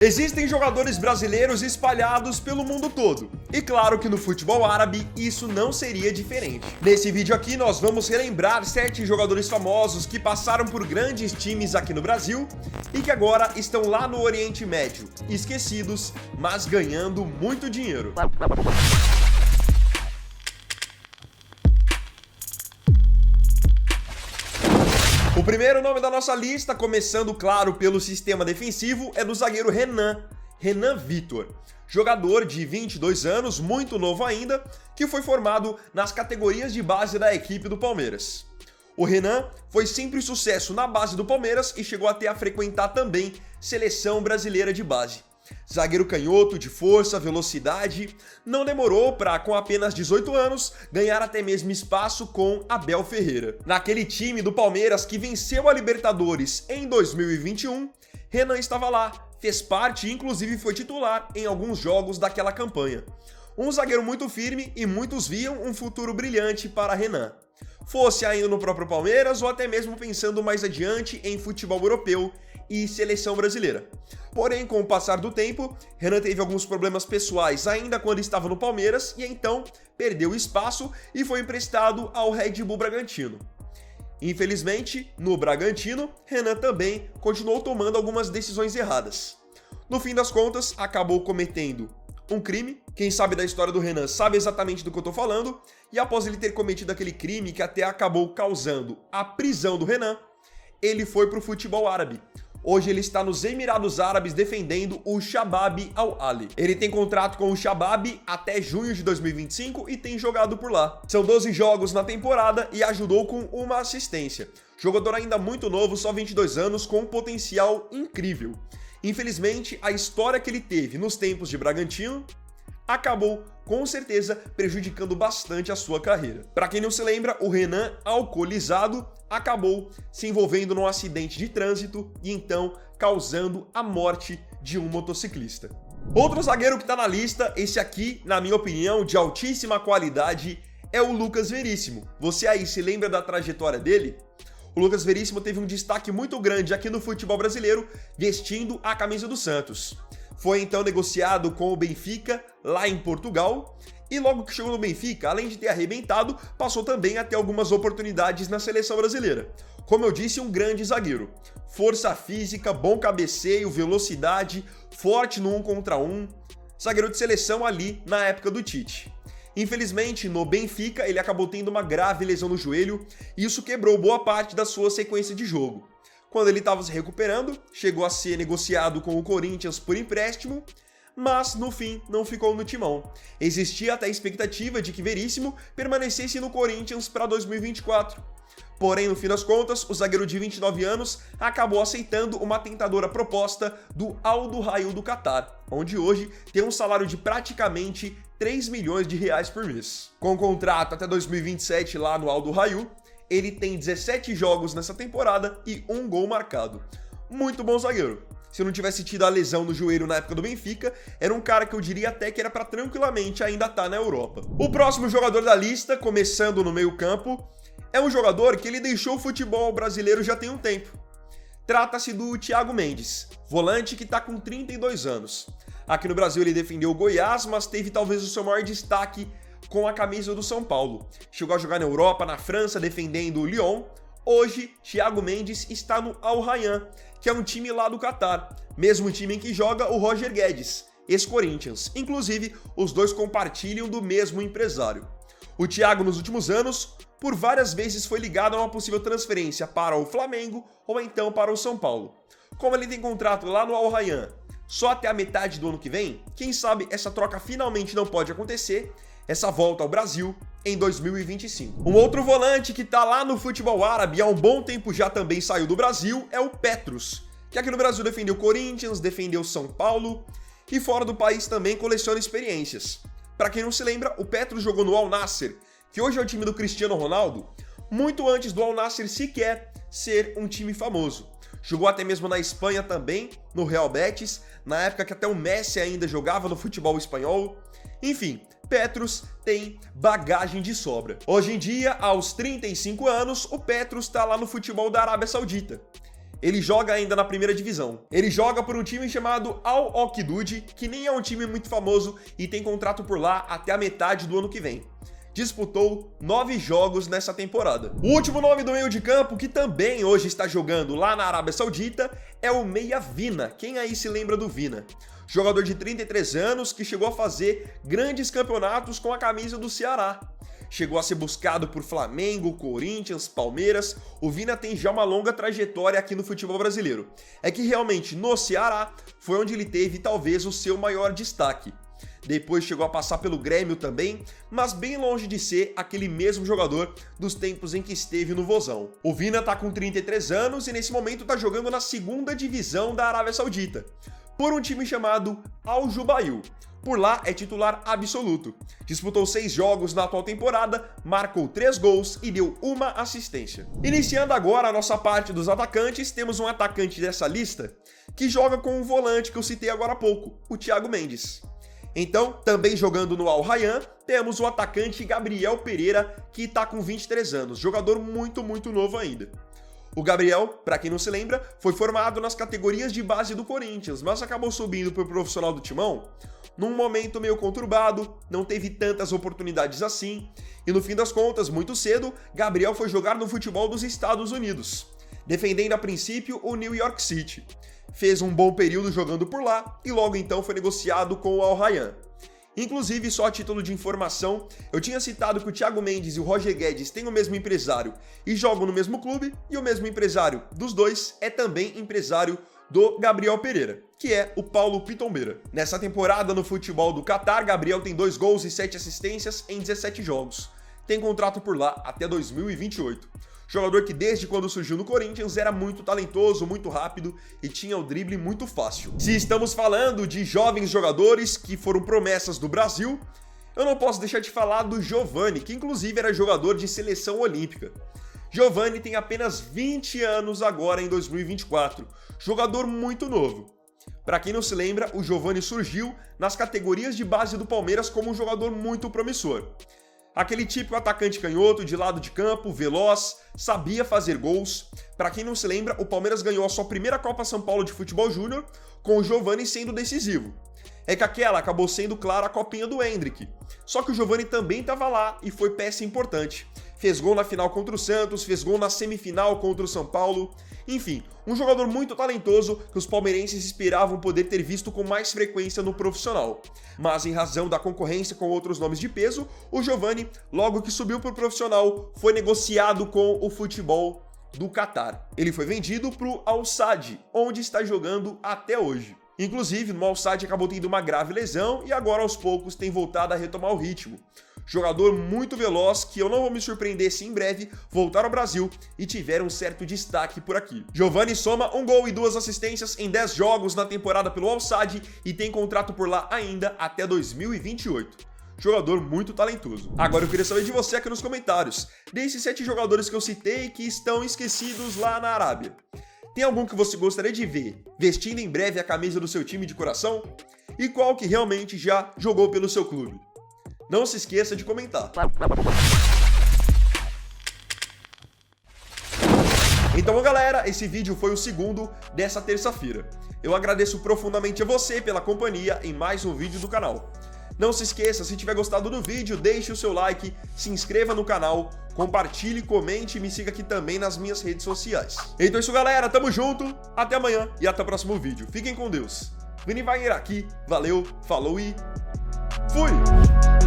Existem jogadores brasileiros espalhados pelo mundo todo, e claro que no futebol árabe isso não seria diferente. Nesse vídeo aqui nós vamos relembrar 7 jogadores famosos que passaram por grandes times aqui no Brasil e que agora estão lá no Oriente Médio, esquecidos, mas ganhando muito dinheiro. O primeiro nome da nossa lista, começando claro pelo sistema defensivo, é do zagueiro Renan Vitor, jogador de 22 anos, muito novo ainda, que foi formado nas categorias de base da equipe do Palmeiras. O Renan foi sempre sucesso na base do Palmeiras e chegou até a frequentar também seleção brasileira de base. Zagueiro canhoto, de força, velocidade, não demorou para, com apenas 18 anos, ganhar até mesmo espaço com Abel Ferreira. Naquele time do Palmeiras que venceu a Libertadores em 2021, Renan estava lá, fez parte e inclusive foi titular em alguns jogos daquela campanha. Um zagueiro muito firme e muitos viam um futuro brilhante para Renan. Fosse ainda no próprio Palmeiras ou até mesmo pensando mais adiante em futebol europeu e seleção brasileira. Porém, com o passar do tempo, Renan teve alguns problemas pessoais ainda quando estava no Palmeiras e então perdeu espaço e foi emprestado ao Red Bull Bragantino. Infelizmente, no Bragantino, Renan também continuou tomando algumas decisões erradas. No fim das contas, acabou cometendo um crime. Quem sabe da história do Renan sabe exatamente do que eu tô falando, e após ele ter cometido aquele crime que até acabou causando a prisão do Renan, ele foi pro futebol árabe. Hoje ele está nos Emirados Árabes defendendo o Shabab Al-Ahli. Ele tem contrato com o Shabab até junho de 2025 e tem jogado por lá. São 12 jogos na temporada e ajudou com uma assistência. Jogador ainda muito novo, só 22 anos, com um potencial incrível. Infelizmente, a história que ele teve nos tempos de Bragantino acabou, com certeza, prejudicando bastante a sua carreira. Para quem não se lembra, o Renan, alcoolizado, acabou se envolvendo num acidente de trânsito e então causando a morte de um motociclista. Outro zagueiro que está na lista, esse aqui, na minha opinião, de altíssima qualidade, é o Lucas Veríssimo. Você aí se lembra da trajetória dele? O Lucas Veríssimo teve um destaque muito grande aqui no futebol brasileiro, vestindo a camisa do Santos. Foi então negociado com o Benfica, lá em Portugal, e logo que chegou no Benfica, além de ter arrebentado, passou também a ter algumas oportunidades na seleção brasileira. Como eu disse, um grande zagueiro. Força física, bom cabeceio, velocidade, forte no 1 contra 1. Zagueiro de seleção ali na época do Tite. Infelizmente, no Benfica, ele acabou tendo uma grave lesão no joelho e isso quebrou boa parte da sua sequência de jogo. Quando ele estava se recuperando, chegou a ser negociado com o Corinthians por empréstimo, mas no fim não ficou no timão. Existia até a expectativa de que Veríssimo permanecesse no Corinthians para 2024. Porém, no fim das contas, o zagueiro de 29 anos acabou aceitando uma tentadora proposta do Al Duhail do Catar, onde hoje tem um salário de praticamente 3 milhões de reais por mês. Com contrato até 2027 lá no Al Duhail, ele tem 17 jogos nessa temporada e 1 gol marcado. Muito bom zagueiro. Se não tivesse tido a lesão no joelho na época do Benfica, era um cara que eu diria até que era para tranquilamente ainda estar na Europa. O próximo jogador da lista, começando no meio-campo, é um jogador que ele deixou o futebol brasileiro já tem um tempo. Trata-se do Thiago Mendes, volante que está com 32 anos. Aqui no Brasil ele defendeu o Goiás, mas teve talvez o seu maior destaque com a camisa do São Paulo. Chegou a jogar na Europa, na França, defendendo o Lyon. Hoje, Thiago Mendes está no Al Rayyan, que é um time lá do Catar, mesmo time em que joga o Roger Guedes, ex-Corinthians. Inclusive, os dois compartilham do mesmo empresário. O Thiago, nos últimos anos, por várias vezes foi ligado a uma possível transferência para o Flamengo ou então para o São Paulo. Como ele tem contrato lá no Al Rayyan só até a metade do ano que vem, quem sabe essa troca finalmente não pode acontecer, essa volta ao Brasil em 2025. Um outro volante que tá lá no futebol árabe há um bom tempo já também saiu do Brasil é o Petrus, que aqui no Brasil defendeu o Corinthians, defendeu São Paulo e fora do país também coleciona experiências. Para quem não se lembra, o Petrus jogou no Al Nassr, que hoje é o time do Cristiano Ronaldo, muito antes do Al Nassr sequer ser um time famoso. Jogou até mesmo na Espanha também, no Real Betis, na época que até o Messi ainda jogava no futebol espanhol. Enfim, Petrus tem bagagem de sobra. Hoje em dia, aos 35 anos, o Petrus está lá no futebol da Arábia Saudita. Ele joga ainda na primeira divisão. Ele joga por um time chamado Al Oqdoud, que nem é um time muito famoso e tem contrato por lá até a metade do ano que vem. Disputou 9 jogos nessa temporada. O último nome do meio de campo, que também hoje está jogando lá na Arábia Saudita, é o Meia Vina. Quem aí se lembra do Vina? Jogador de 33 anos que chegou a fazer grandes campeonatos com a camisa do Ceará. Chegou a ser buscado por Flamengo, Corinthians, Palmeiras. O Vina tem já uma longa trajetória aqui no futebol brasileiro. É que realmente no Ceará foi onde ele teve talvez o seu maior destaque. Depois chegou a passar pelo Grêmio também, mas bem longe de ser aquele mesmo jogador dos tempos em que esteve no Vozão. O Vina tá com 33 anos e nesse momento tá jogando na segunda divisão da Arábia Saudita, por um time chamado Al Jubail. Por lá é titular absoluto. Disputou 6 jogos na atual temporada, marcou 3 gols e deu 1 assistência. Iniciando agora a nossa parte dos atacantes, temos um atacante dessa lista que joga com um volante que eu citei agora há pouco, o Thiago Mendes. Então, também jogando no Al Rayyan, temos o atacante Gabriel Pereira, que está com 23 anos, jogador muito novo ainda. O Gabriel, para quem não se lembra, foi formado nas categorias de base do Corinthians, mas acabou subindo para o profissional do Timão num momento meio conturbado, não teve tantas oportunidades assim, e no fim das contas, muito cedo, Gabriel foi jogar no futebol dos Estados Unidos, defendendo a princípio o New York City. Fez um bom período jogando por lá e logo então foi negociado com o Al Rayyan. Inclusive, só a título de informação, eu tinha citado que o Thiago Mendes e o Roger Guedes têm o mesmo empresário e jogam no mesmo clube, e o mesmo empresário dos dois é também empresário do Gabriel Pereira, que é o Paulo Pitombeira. Nessa temporada no futebol do Catar, Gabriel tem 2 gols e 7 assistências em 17 jogos. Tem contrato por lá até 2028. Jogador que desde quando surgiu no Corinthians era muito talentoso, muito rápido e tinha o drible muito fácil. Se estamos falando de jovens jogadores que foram promessas do Brasil, eu não posso deixar de falar do Giovani, que inclusive era jogador de seleção olímpica. Giovani tem apenas 20 anos agora em 2024, jogador muito novo. Para quem não se lembra, o Giovani surgiu nas categorias de base do Palmeiras como um jogador muito promissor. Aquele típico atacante canhoto de lado de campo, veloz, sabia fazer gols. Para quem não se lembra, o Palmeiras ganhou a sua primeira Copa São Paulo de Futebol Júnior, com o Giovani sendo decisivo. É que aquela acabou sendo, claro, a copinha do Hendrick. Só que o Giovani também estava lá e foi peça importante. Fez gol na final contra o Santos, fez gol na semifinal contra o São Paulo. Enfim, um jogador muito talentoso que os palmeirenses esperavam poder ter visto com mais frequência no profissional. Mas em razão da concorrência com outros nomes de peso, o Giovani, logo que subiu para o profissional, foi negociado com o futebol do Catar. Ele foi vendido para o Al Sadd, onde está jogando até hoje. Inclusive, no Al Sadd acabou tendo uma grave lesão e agora aos poucos tem voltado a retomar o ritmo. Jogador muito veloz que eu não vou me surpreender se em breve voltar ao Brasil e tiver um certo destaque por aqui. Giovani soma 1 gol e 2 assistências em 10 jogos na temporada pelo Al Sadd e tem contrato por lá ainda até 2028. Jogador muito talentoso. Agora eu queria saber de você aqui nos comentários, desses 7 jogadores que eu citei que estão esquecidos lá na Arábia. Tem algum que você gostaria de ver vestindo em breve a camisa do seu time de coração? E qual que realmente já jogou pelo seu clube? Não se esqueça de comentar. Então, galera, esse vídeo foi o segundo dessa terça-feira. Eu agradeço profundamente a você pela companhia em mais um vídeo do canal. Não se esqueça, se tiver gostado do vídeo, deixe o seu like, se inscreva no canal, compartilhe, comente e me siga aqui também nas minhas redes sociais. Então é isso, galera, tamo junto, até amanhã e até o próximo vídeo. Fiquem com Deus. Vini Wagner aqui, valeu, falou e fui!